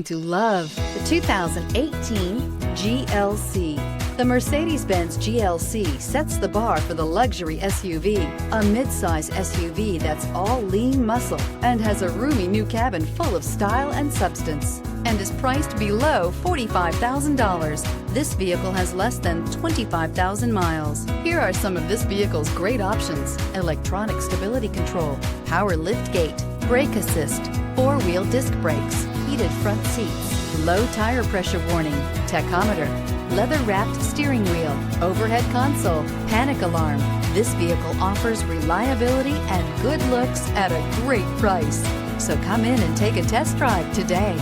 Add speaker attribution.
Speaker 1: To love the 2018 GLC. The Mercedes-Benz GLC sets the bar for the luxury SUV, a midsize SUV that's all lean muscle and has a roomy new cabin full of style and substance, and is priced below $45,000. This vehicle has less than 25,000 miles. Here are some of this vehicle's great options: electronic stability control, power liftgate, brake assist, four-wheel disc brakes, heated front seats, low tire pressure warning, tachometer, leather-wrapped steering wheel, overhead console, panic alarm. This vehicle offers reliability and good looks at a great price. So come in and take a test drive today.